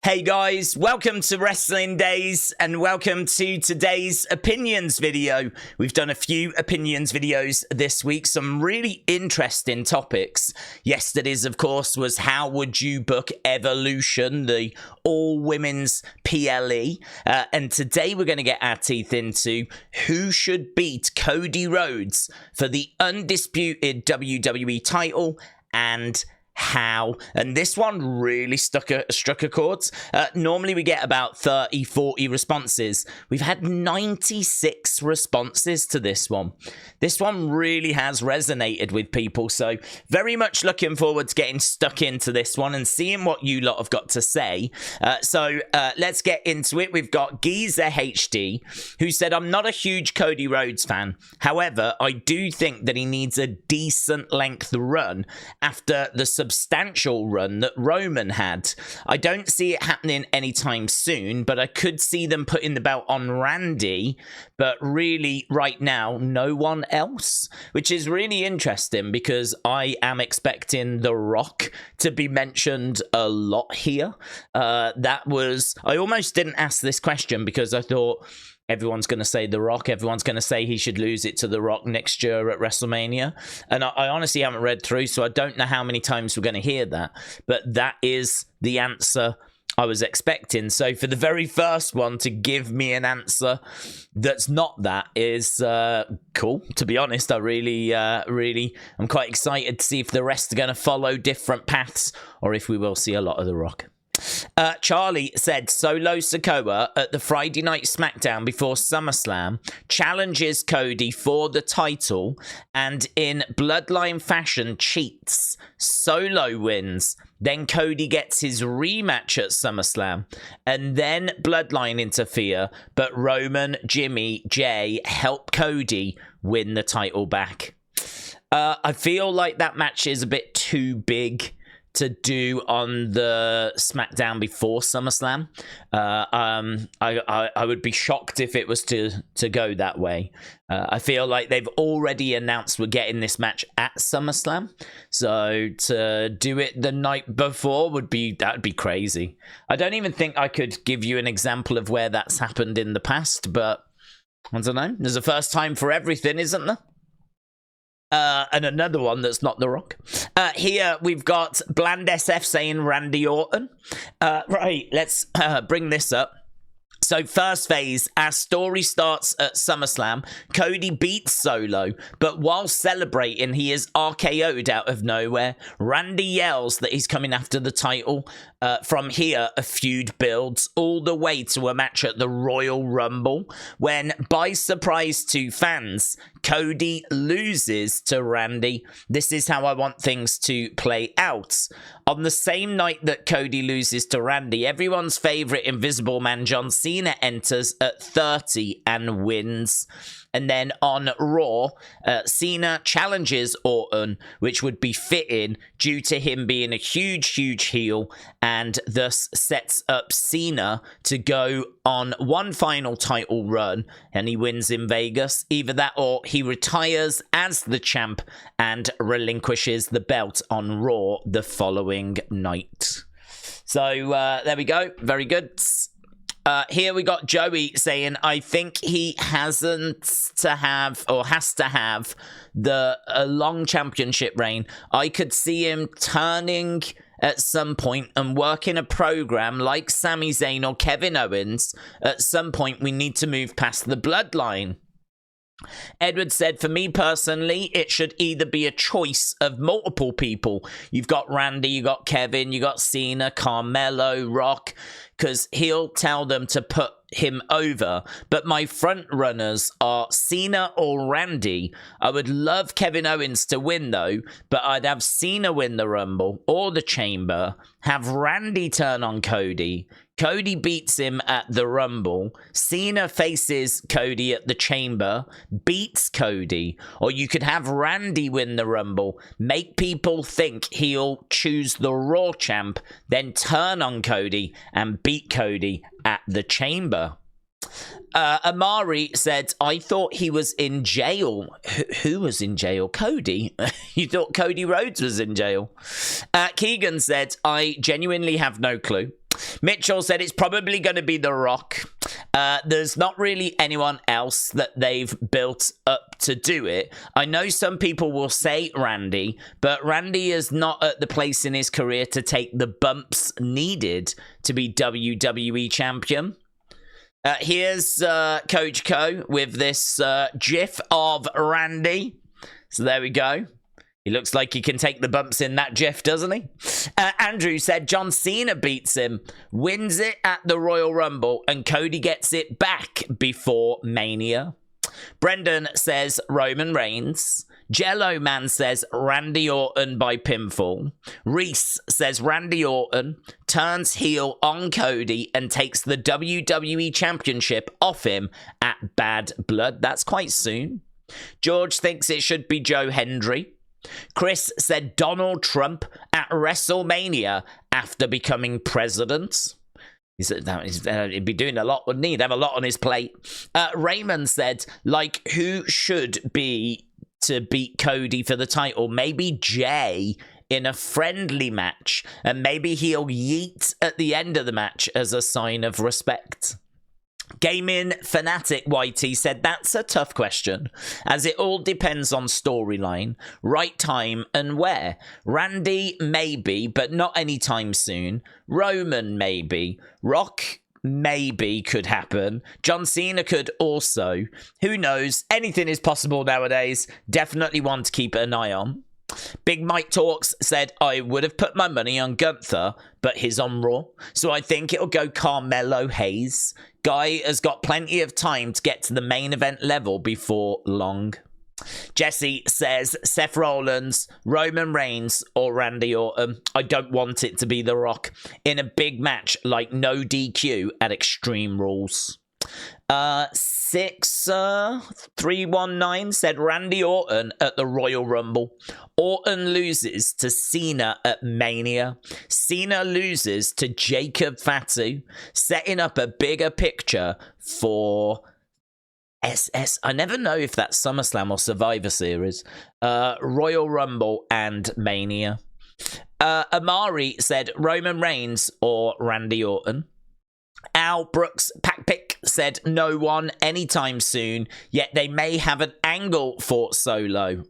Hey guys, welcome to Wrestling Daze and welcome to today's opinions video. We've done a few opinions videos this week, some really interesting topics. Yesterday's, of course, was how would you book Evolution, the all-women's PLE. And today we're going to get our teeth into who should beat Cody Rhodes for the Undisputed WWE title and how. And this one really struck a chord. Normally we get about 30-40 responses. We've had 96 responses to this one. This one really has resonated with people, so very much looking forward to getting stuck into this one and seeing what you lot have got to say. So let's get into it. We've got Geezer HD, who said, I'm not a huge Cody Rhodes fan. However, I do think that he needs a decent length run after the substantial run that Roman had. I don't see it happening anytime soon, but I could see them putting the belt on Randy, but really right now no one else, which is really interesting because I am expecting The Rock to be mentioned a lot here. I almost didn't ask this question because I thought everyone's going to say The Rock. Everyone's going to say he should lose it to The Rock next year at WrestleMania. And I honestly haven't read through, so I don't know how many times we're going to hear that. But that is the answer I was expecting. So for the very first one to give me an answer that's not that is cool. To be honest, I really, I'm quite excited to see if the rest are going to follow different paths or if we will see a lot of The Rock. Charlie said Solo Sikoa at the Friday Night SmackDown before SummerSlam challenges Cody for the title and in bloodline fashion cheats. Solo wins. Then Cody gets his rematch at SummerSlam and then bloodline interfere, but Roman, Jimmy, Jay help Cody win the title back. I feel like that match is a bit too big to do on the SmackDown before SummerSlam. I would be shocked if it was to go that way. I feel like they've already announced we're getting this match at SummerSlam, so to do it the night before would be crazy. I don't even think I could give you an example of where that's happened in the past, but I don't know. There's a first time for everything, isn't there? And another one that's not The Rock. Here we've got Bland SF saying Randy Orton. Right, let's bring this up. So first phase, our story starts at SummerSlam. Cody beats Solo, but while celebrating, he is RKO'd out of nowhere. Randy yells that he's coming after the title. From here, a feud builds all the way to a match at the Royal Rumble, when, by surprise to fans, Cody loses to Randy. This is how I want things to play out. On the same night that Cody loses to Randy, everyone's favorite Invisible Man John Cena enters at 30 and wins. And then on Raw, Cena challenges Orton, which would be fitting due to him being a huge heel, and thus sets up Cena to go on one final title run, and he wins in Vegas. Either that or he retires as the champ and relinquishes the belt on Raw the following night. So there we go. Very good. Here we got Joey saying, I think he has to have the long championship reign. I could see him turning at some point and working a program like Sami Zayn or Kevin Owens. At some point, we need to move past the bloodline. Edward said, for me personally, it should either be a choice of multiple people. You've got Randy, you got Kevin, you got Cena, Carmelo, Rock, because he'll tell them to put him over. But my front runners are Cena or Randy. I would love Kevin Owens to win though, but I'd have Cena win the Rumble or the Chamber, have Randy turn on Cody. Cody beats him at the Rumble. Cena faces Cody at the Chamber, beats Cody. Or you could have Randy win the Rumble, make people think he'll choose the Raw champ, then turn on Cody and beat Cody at the Chamber. Amari said, I thought he was in jail. Who was in jail? Cody? You thought Cody Rhodes was in jail? Keegan said, I genuinely have no clue. Mitchell said it's probably going to be The Rock. There's not really anyone else that they've built up to do it. I know some people will say Randy, but Randy is not at the place in his career to take the bumps needed to be WWE champion. Here's Coach Co with this gif of Randy. So there we go. He looks like he can take the bumps in that gif, doesn't he? Andrew said John Cena beats him, wins it at the Royal Rumble, and Cody gets it back before Mania. Brendan says Roman Reigns. Jello Man says Randy Orton by pinfall. Reese says Randy Orton turns heel on Cody and takes the WWE Championship off him at Bad Blood. That's quite soon. George thinks it should be Joe Hendry. Chris said Donald Trump at WrestleMania after becoming president. He said he'd be doing a lot, wouldn't he? He'd have a lot on his plate. Raymond said, like, who should be to beat Cody for the title? Maybe Jay in a friendly match, and maybe he'll yeet at the end of the match as a sign of respect. Gaming Fanatic YT said that's a tough question, as it all depends on storyline, right time, and where. Randy, maybe, but not anytime soon. Roman, maybe. Rock, maybe, could happen. John Cena could also. Who knows? Anything is possible nowadays. Definitely one to keep an eye on. Big Mike Talks said, I would have put my money on Gunther, but he's on Raw, so I think it'll go Carmelo Hayes. Guy has got plenty of time to get to the main event level before long. Jesse says Seth Rollins, Roman Reigns, or Randy Orton. I don't want it to be The Rock in a big match like no DQ at Extreme Rules. 6319 said Randy Orton at the Royal Rumble. Orton loses to Cena at Mania. Cena loses to Jacob Fatu, setting up a bigger picture for SS. I never know if that's SummerSlam or Survivor Series. Royal Rumble and Mania. Amari said Roman Reigns or Randy Orton. Al Brooks Packpick said no one anytime soon, yet they may have an angle for Solo.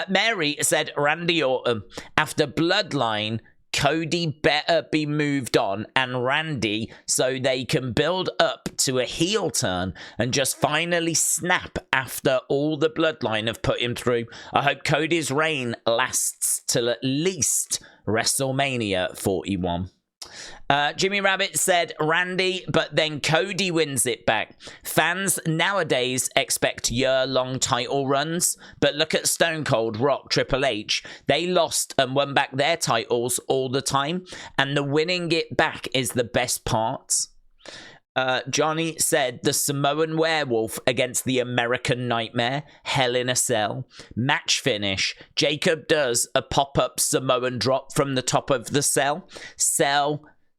Mary said Randy Orton. After Bloodline, Cody better be moved on and Randy so they can build up to a heel turn and just finally snap after all the Bloodline have put him through. I hope Cody's reign lasts till at least WrestleMania 41. Jimmy Rabbit said Randy, but then Cody wins it back. Fans nowadays expect year-long title runs, but look at Stone Cold, Rock, Triple H. They lost and won back their titles all the time, and the winning it back is the best part. Johnny said the Samoan Werewolf against the American Nightmare, Hell in a Cell. Match finish. Jacob does a pop-up Samoan drop from the top of the cell.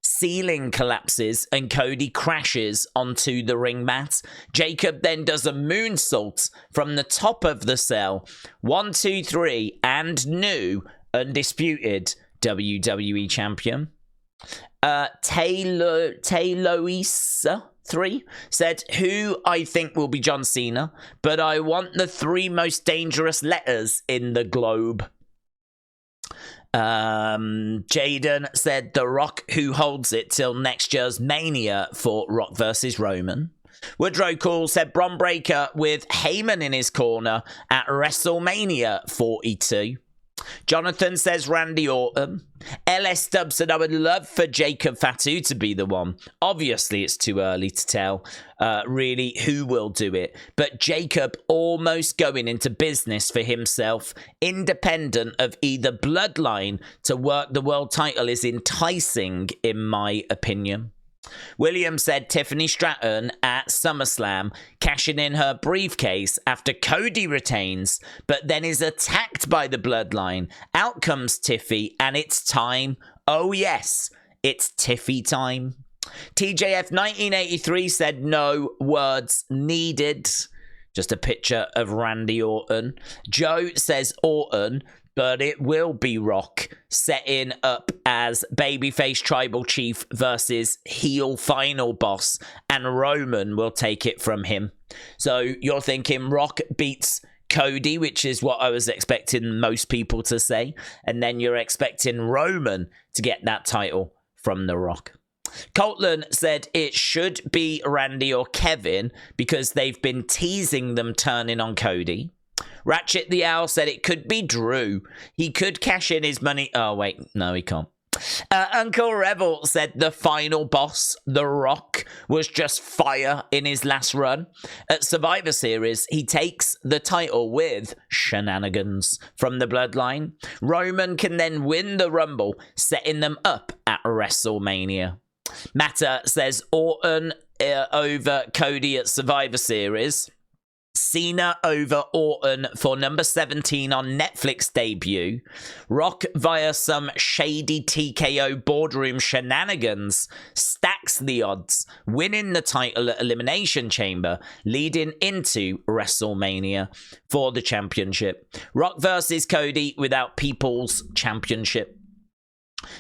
Ceiling collapses and Cody crashes onto the ring mat. Jacob then does a moonsault from the top of the cell. 1, 2, 3, and new Undisputed WWE Champion. Tayloisa 3 said, who I think will be John Cena, but I want the 3 most dangerous letters in the globe. Jaden said The Rock, who holds it till next year's Mania for Rock versus Roman. Woodrow Cool said Bron Breakker with Heyman in his corner at WrestleMania 42. Jonathan says Randy Orton. LS Dub said I would love for Jacob Fatu to be the one. Obviously, it's too early to tell really who will do it. But Jacob almost going into business for himself, independent of either bloodline, to work the world title is enticing, in my opinion. William said Tiffany Stratton at SummerSlam, cashing in her briefcase after Cody retains, but then is attacked by the bloodline. Out comes Tiffy, and it's time. Oh yes, it's Tiffy time. TJF 1983 said no words needed. Just a picture of Randy Orton. Joe says Orton. but it will be Rock setting up as babyface tribal chief versus heel final boss, and Roman will take it from him. So you're thinking Rock beats Cody, which is what I was expecting most people to say, and then you're expecting Roman to get that title from The Rock. Coltland said it should be Randy or Kevin because they've been teasing them turning on Cody. Ratchet the Owl said it could be Drew. He could cash in his money. Oh, wait. No, he can't. Uncle Rebel said the final boss, The Rock, was just fire in his last run. At Survivor Series, he takes the title with shenanigans from the Bloodline. Roman can then win the Rumble, setting them up at WrestleMania. Matter says Orton over Cody at Survivor Series. Cena over Orton for number 17 on Netflix debut. Rock via some shady TKO boardroom shenanigans stacks the odds, winning the title at Elimination Chamber, leading into WrestleMania for the championship. Rock versus Cody without People's Championship.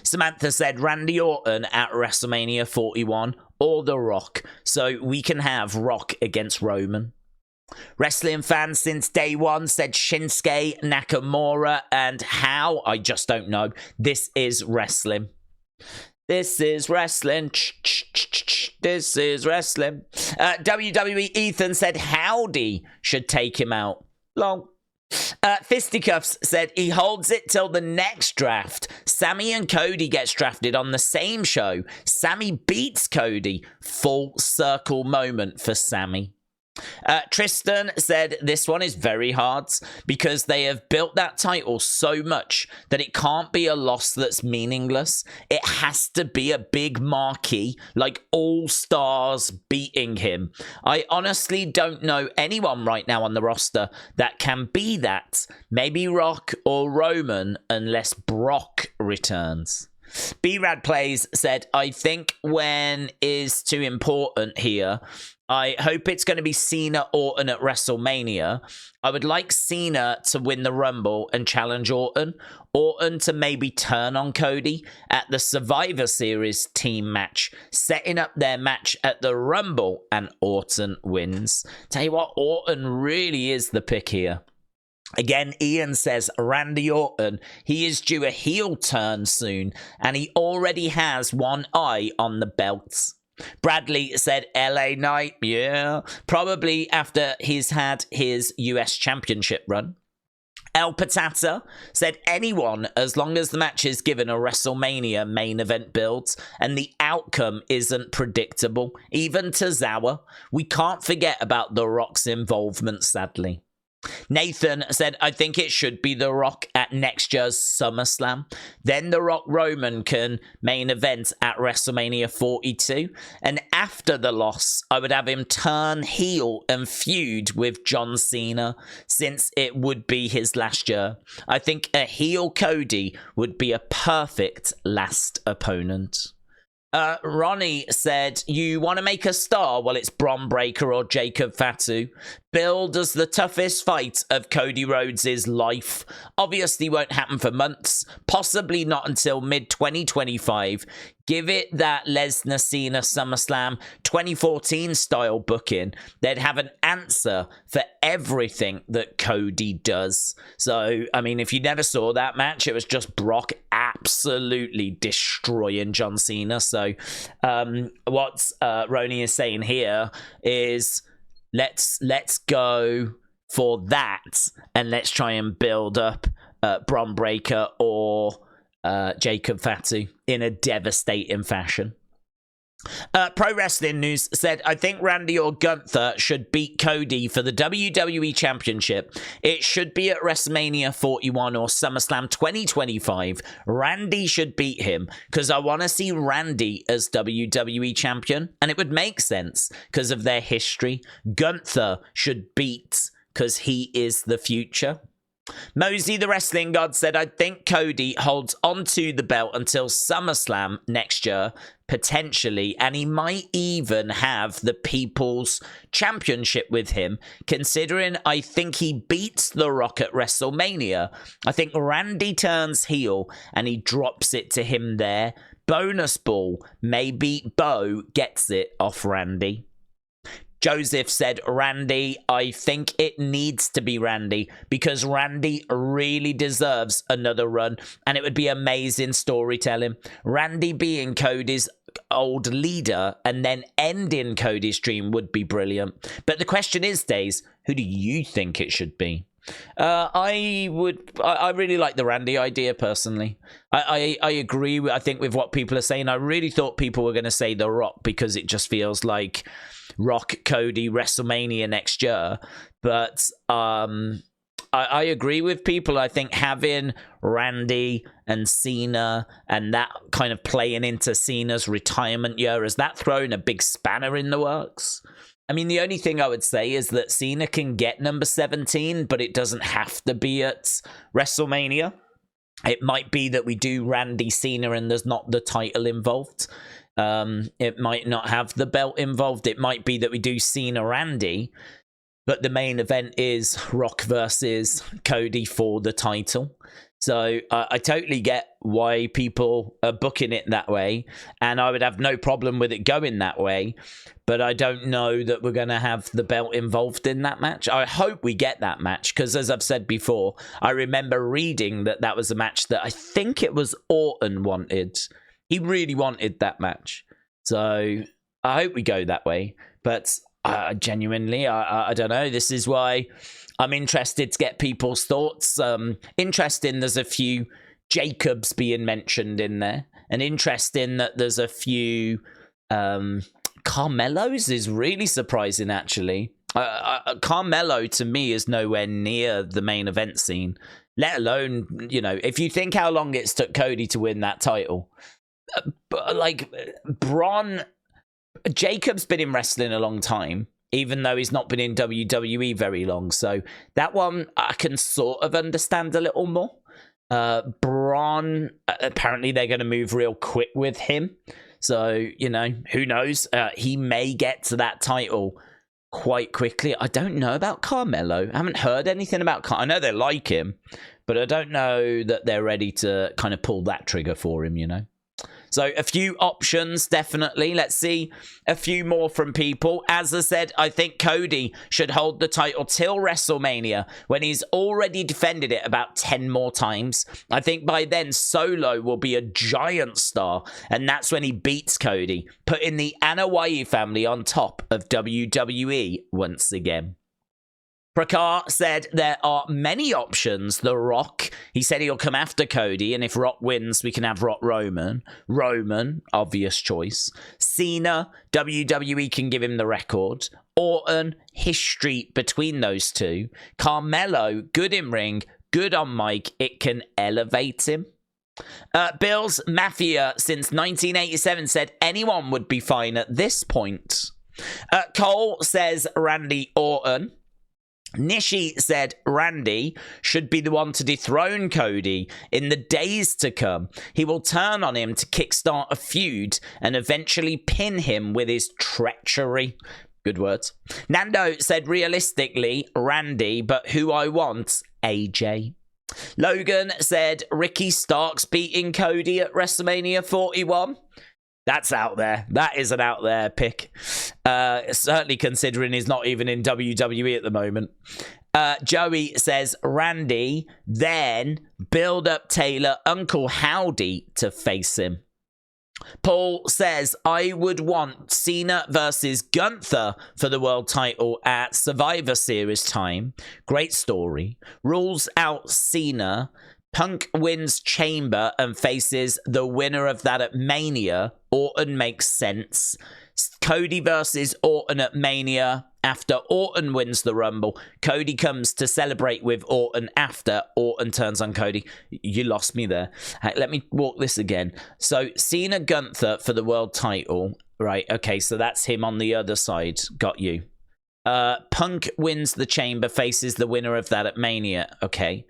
Samantha said Randy Orton at WrestleMania 41 or The Rock, so we can have Rock against Roman. Wrestling fans since day one said Shinsuke Nakamura, and how? I just don't know. This is wrestling. This is wrestling. This is wrestling. WWE Ethan said Howdy should take him out. Long. Fisticuffs said he holds it till the next draft. Sammy and Cody gets drafted on the same show. Sammy beats Cody. Full circle moment for Sammy. Tristan said this one is very hard because they have built that title so much that it can't be a loss that's meaningless. It has to be a big marquee, like All Stars beating him. I honestly don't know anyone right now on the roster that can be that. Maybe Rock or Roman, unless Brock returns. B-Rad Plays said, I think when is too important here. I hope it's going to be Cena Orton at WrestleMania. I would like Cena to win the Rumble and challenge Orton. Orton to maybe turn on Cody at the Survivor Series team match, setting up their match at the Rumble, and Orton wins. Tell you what, Orton really is the pick here. Again, Ian says Randy Orton, he is due a heel turn soon, and he already has one eye on the belts. Bradley said LA Knight, yeah, probably after he's had his US Championship run. El Patata said anyone, as long as the match is given a WrestleMania main event build and the outcome isn't predictable, even Tozawa. We can't forget about The Rock's involvement, sadly. Nathan said, I think it should be The Rock at next year's SummerSlam. Then The Rock Roman can main event at WrestleMania 42. And after the loss, I would have him turn heel and feud with John Cena, since it would be his last year. I think a heel Cody would be a perfect last opponent. Ronnie said, you want to make a star? Well, it's Bron Breakker or Jacob Fatu. Billed as the toughest fight of Cody Rhodes' life. Obviously won't happen for months, possibly not until mid-2025. Give it that Lesnar Cena SummerSlam 2014 style booking. They'd have an answer for everything that Cody does. So, I mean, if you never saw that match, it was just Brock absolutely destroying John Cena. So, what Roni is saying here is, let's go for that, and let's try and build up Bron Breakker or Jacob Fatu in a devastating fashion. Pro Wrestling News said, I think Randy or Gunther should beat Cody for the WWE Championship. It should be at WrestleMania 41 or SummerSlam 2025. Randy should beat him because I want to see Randy as WWE Champion, and it would make sense because of their history. Gunther should beat because he is the future. Mosey the Wrestling God said, I think Cody holds onto the belt until SummerSlam next year, potentially, and he might even have the People's Championship with him, considering I think he beats The Rock at WrestleMania. I think Randy turns heel and he drops it to him there. Bonus ball, maybe Bo gets it off Randy. Joseph said, Randy, I think it needs to be Randy because Randy really deserves another run and it would be amazing storytelling. Randy being Cody's old leader and then ending Cody's dream would be brilliant. But the question is, Daze, who do you think it should be? I really like the Randy idea personally. I agree with, I think with what people are saying. I really thought people were going to say The Rock because it just feels like Rock, Cody, WrestleMania next year. But I agree with people. I think having Randy and Cena and that kind of playing into Cena's retirement year, has that thrown a big spanner in the works? I mean, the only thing I would say is that Cena can get number 17, but it doesn't have to be at WrestleMania. It might be that we do Randy Cena and there's not the title involved. It might not have the belt involved. It might be that we do Cena Randy, but the main event is Rock versus Cody for the title. So I totally get why people are booking it that way, and I would have no problem with it going that way, but I don't know that we're going to have the belt involved in that match. I hope we get that match, because as I've said before, I remember reading that that was a match that I think it was Orton wanted. He really wanted that match. So I hope we go that way, but genuinely, I don't know. This is why I'm interested to get people's thoughts. Interesting, there's a few Jacobs being mentioned in there. And interesting that there's a few Carmelos is really surprising, actually. Carmelo, to me, is nowhere near the main event scene. Let alone, you know, if you think how long it's took Cody to win that title. Like, Braun... Jacob's been in wrestling a long time, even though he's not been in WWE very long. So that one I can sort of understand a little more. Braun, apparently they're going to move real quick with him. So, you know, who knows? He may get to that title quite quickly. I don't know about Carmelo. I haven't heard anything about I know they like him, but I don't know that they're ready to kind of pull that trigger for him, you know? So a few options, definitely. Let's see a few more from people. As I said, I think Cody should hold the title till WrestleMania, when he's already defended it about 10 more times. I think by then Solo will be a giant star, and that's when he beats Cody, putting the Anoa'i family on top of WWE once again. Prakar said there are many options. The Rock, he said he'll come after Cody, and if Rock wins, we can have Rock Roman. Roman, obvious choice. Cena, WWE can give him the record. Orton, history between those two. Carmelo, good in ring, good on mic, it can elevate him. Bill's Mafia since 1987 said anyone would be fine at this point. Cole says Randy Orton. Nishi said Randy should be the one to dethrone Cody in the days to come. He will turn on him to kickstart a feud and eventually pin him with his treachery. Good words. Nando said realistically Randy, but who I want, AJ. Logan said Ricky Starks beating Cody at WrestleMania 41. That's out there. That is an out there pick. Certainly considering he's not even in WWE at the moment. Joey says Randy, then build up Taylor, Uncle Howdy to face him. Paul says, I would want Cena versus Gunther for the world title at Survivor Series time. Great story. Rules out Cena. Punk wins Chamber and faces the winner of that at Mania. Orton makes sense. Cody versus Orton at Mania. After Orton wins the Rumble, Cody comes to celebrate with Orton after Orton turns on Cody. You lost me there. Let me walk this again. So Cena Gunther for the world title. Right, okay, so that's him on the other side. Got you. Punk wins the Chamber, faces the winner of that at Mania. Okay.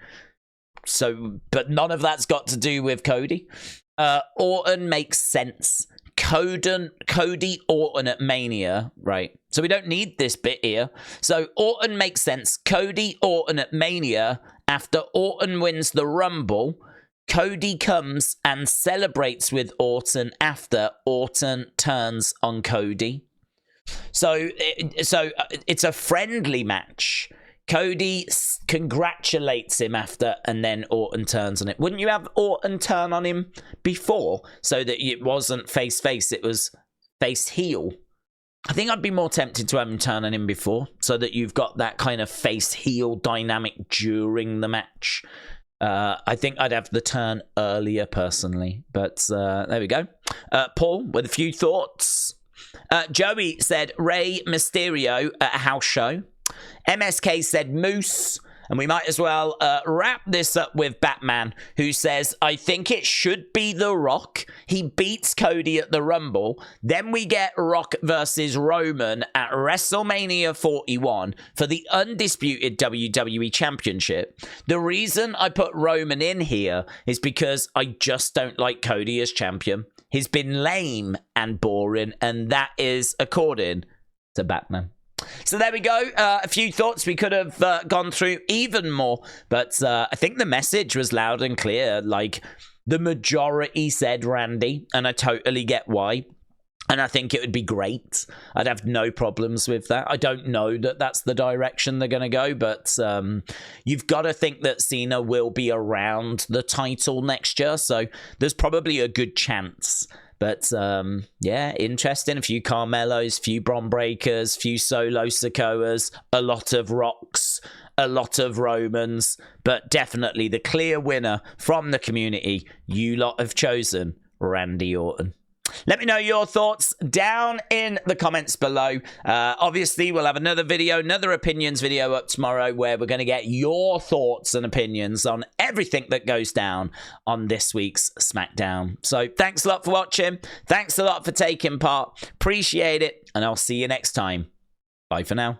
So, but none of that's got to do with Cody. Orton makes sense. Cody Orton at Mania, right? So we don't need this bit here. So Orton makes sense. Cody Orton at Mania. After Orton wins the Rumble, Cody comes and celebrates with Orton after Orton turns on Cody. So it's a friendly match. Cody congratulates him after, and then Orton turns on it. Wouldn't you have Orton turn on him before, so that it wasn't face-face, it was face-heel? I think I'd be more tempted to have him turn on him before, so that you've got that kind of face-heel dynamic during the match. I think I'd have the turn earlier, personally. But there we go. Paul, with a few thoughts. Joey said Rey Mysterio at a house show. MSK said Moose. And we might as well wrap this up with Batman, who says, I think it should be The Rock. He beats Cody at the Rumble. Then we get Rock versus Roman at WrestleMania 41 for the undisputed WWE Championship. The reason I put Roman in here is because I just don't like Cody as champion. He's been lame and boring, and that is according to Batman. So there we go. A few thoughts. We could have gone through even more, but I think the message was loud and clear. Like, the majority said Randy, and I totally get why. And I think it would be great. I'd have no problems with that. I don't know that that's the direction they're going to go, but you've got to think that Cena will be around the title next year, so there's probably a good chance. But, yeah, interesting. A few Carmelos, few Bron Breakers, few Solo Sikoas, a lot of Rocks, a lot of Romans, but definitely the clear winner from the community. You lot have chosen Randy Orton. Let me know your thoughts down in the comments below. Obviously, we'll have another video, another opinions video up tomorrow where we're going to get your thoughts and opinions on everything that goes down on this week's SmackDown. So thanks a lot for watching. Thanks a lot for taking part. Appreciate it. And I'll see you next time. Bye for now.